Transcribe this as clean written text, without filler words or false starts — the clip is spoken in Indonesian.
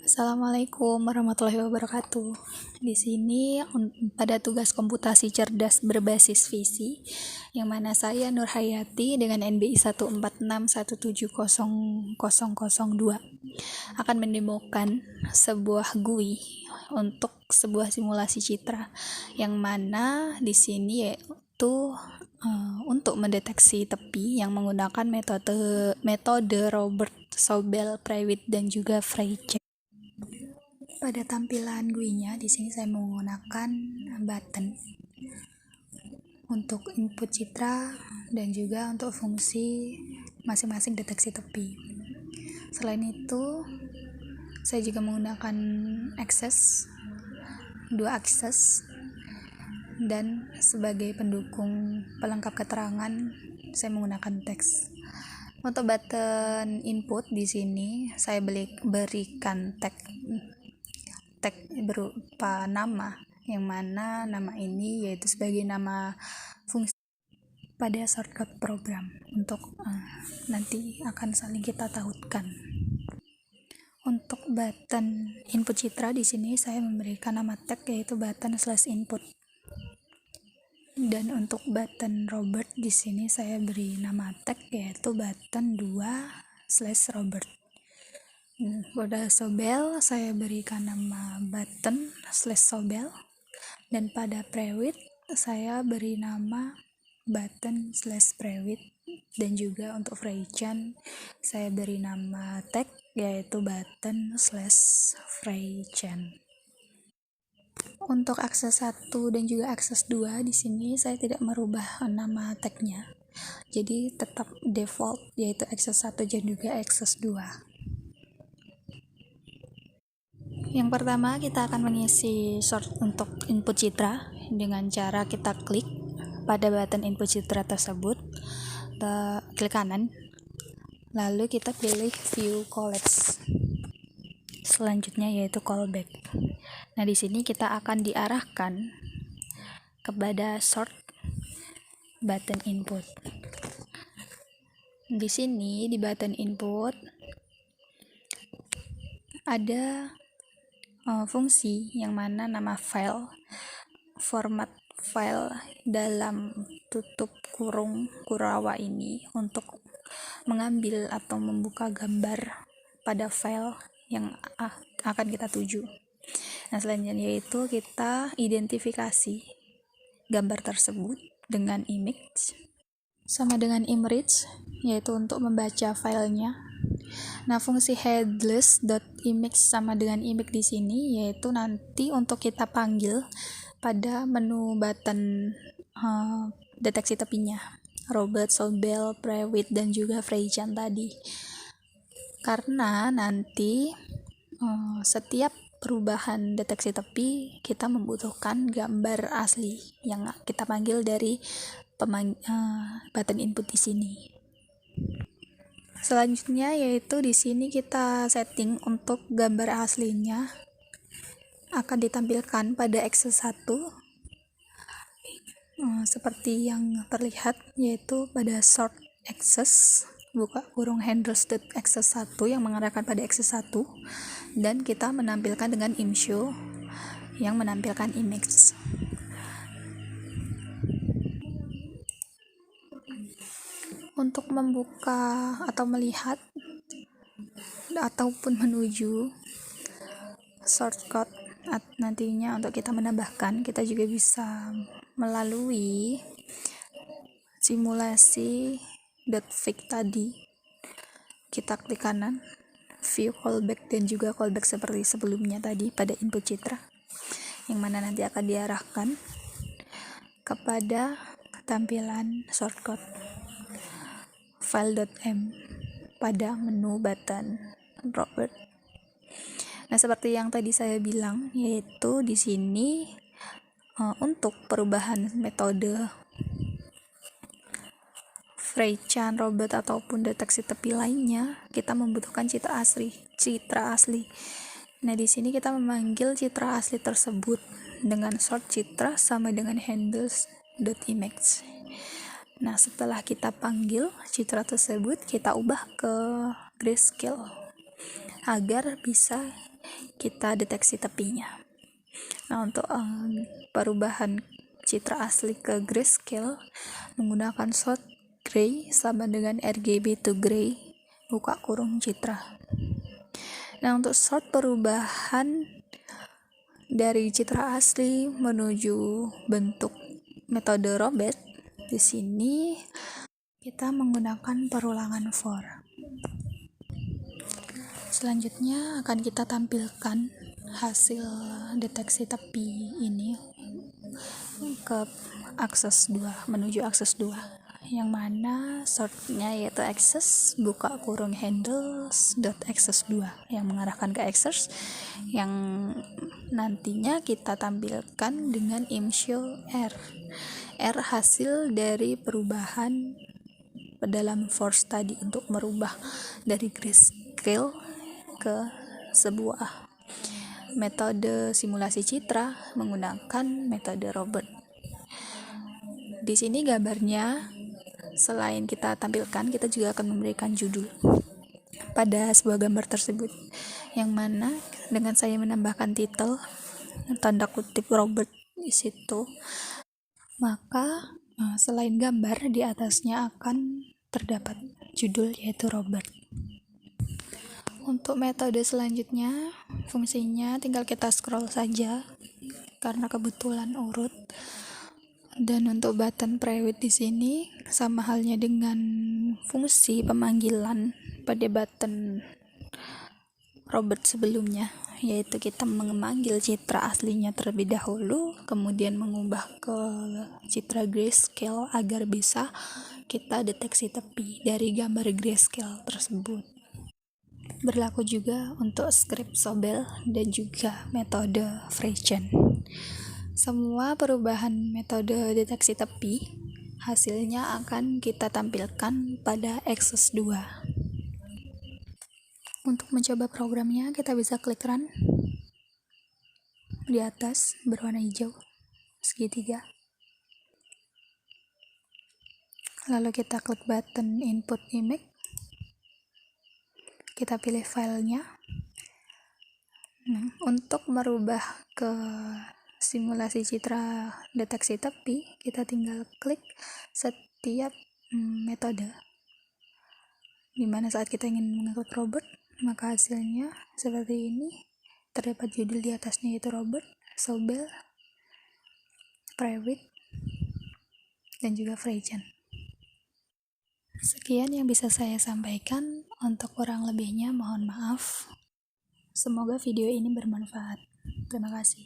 Assalamualaikum warahmatullahi wabarakatuh. Di sini pada tugas komputasi cerdas berbasis visi, yang mana saya Nur Hayati dengan NBI 146170002 akan mendemokan sebuah GUI untuk sebuah simulasi citra, yang mana di sini yaitu untuk mendeteksi tepi yang menggunakan metode Robert Sobel, Prewitt, dan juga Freychan. Pada tampilan GUI-nya di sini saya menggunakan button untuk input citra dan juga untuk fungsi masing-masing deteksi tepi. Selain itu, saya juga menggunakan dua akses, dan sebagai pendukung pelengkap keterangan saya menggunakan teks. Untuk button input di sini saya berikan tag berupa nama, yang mana nama ini yaitu sebagai nama fungsi pada shortcut program untuk nanti akan saling kita tautkan. Untuk button input citra di sini saya memberikan nama tag yaitu button/input. Dan untuk button Robert di sini saya beri nama tag yaitu button 2/Robert. Pada Sobel saya berikan nama button/Sobel, dan pada Prewitt saya beri nama button/Prewitt, dan juga untuk Freychan saya beri nama tag yaitu button/Freychan. Untuk akses 1 dan juga akses 2 di sini saya tidak merubah nama tagnya, jadi tetap default yaitu akses 1 dan juga akses 2. Yang pertama, kita akan mengisi sort untuk input citra dengan cara kita klik pada button input citra tersebut, klik kanan, lalu kita pilih view collapse. Selanjutnya yaitu callback. Nah, di sini kita akan diarahkan kepada sort button input. Di sini di button input ada fungsi yang mana nama file, format file dalam tutup kurung Kurawa ini untuk mengambil atau membuka gambar pada file yang akan kita tuju. Nah, selanjutnya yaitu kita identifikasi gambar tersebut dengan image sama dengan image, yaitu untuk membaca filenya. Nah, fungsi headless.image sama dengan image di sini yaitu nanti untuk kita panggil pada menu button deteksi tepinya, Robert, Sobel, Prewitt, dan juga Freychan tadi. Karena nanti setiap perubahan deteksi tepi kita membutuhkan gambar asli yang kita panggil dari button input di sini. Selanjutnya yaitu di sini kita setting untuk gambar aslinya akan ditampilkan pada akses 1 seperti yang terlihat, yaitu pada sort access buka kurung handles.access 1 yang mengarahkan pada akses 1, dan kita menampilkan dengan imshow yang menampilkan image. Untuk membuka atau melihat ataupun menuju shortcut nantinya untuk kita menambahkan, kita juga bisa melalui simulasi.fig tadi. Kita klik kanan, view callback, dan juga callback seperti sebelumnya tadi pada input citra, yang mana nanti akan diarahkan kepada tampilan shortcut file.m pada menu button Robert. Nah, seperti yang tadi saya bilang, yaitu di sini untuk perubahan metode Freychan, Robert, ataupun deteksi tepi lainnya, kita membutuhkan citra asli. Nah, di sini kita memanggil citra asli tersebut dengan sort citra sama dengan handles.image. Nah, setelah kita panggil citra tersebut, kita ubah ke grayscale agar bisa kita deteksi tepinya. Nah, untuk perubahan citra asli ke grayscale menggunakan short gray sama dengan RGB to gray buka kurung citra. Nah, untuk short perubahan dari citra asli menuju bentuk metode Robert, di sini kita menggunakan perulangan for. Selanjutnya akan kita tampilkan hasil deteksi tepi ini ke akses 2, menuju akses 2, yang mana shortnya yaitu access buka kurung handles.access 2 yang mengarahkan ke access, yang nantinya kita tampilkan dengan imshow R hasil dari perubahan dalam force tadi untuk merubah dari grayscale ke sebuah metode simulasi citra menggunakan metode Robert. Di sini gambarnya selain kita tampilkan, kita juga akan memberikan judul pada sebuah gambar tersebut, yang mana dengan saya menambahkan titel tanda kutip Robert di situ, maka selain gambar di atasnya akan terdapat judul yaitu Robert. Untuk metode selanjutnya, fungsinya tinggal kita scroll saja karena kebetulan urut. Dan untuk button private di sini sama halnya dengan fungsi pemanggilan pada button Robert sebelumnya, yaitu kita memanggil citra aslinya terlebih dahulu, kemudian mengubah ke citra grayscale agar bisa kita deteksi tepi dari gambar grayscale tersebut. Berlaku juga untuk script Sobel dan juga metode Freychen. Semua perubahan metode deteksi tepi hasilnya akan kita tampilkan pada Access 2. Untuk mencoba programnya, kita bisa klik Run di atas berwarna hijau segitiga. Lalu kita klik button Input Image. Kita pilih filenya. Untuk merubah ke simulasi citra deteksi tepi, kita tinggal klik setiap metode. Dimana saat kita ingin mengklik Robert, maka hasilnya seperti ini. Terdapat judul di atasnya yaitu Robert, Sobel, Private, dan juga Freychen. Sekian yang bisa saya sampaikan. Untuk kurang lebihnya mohon maaf. Semoga video ini bermanfaat. Terima kasih.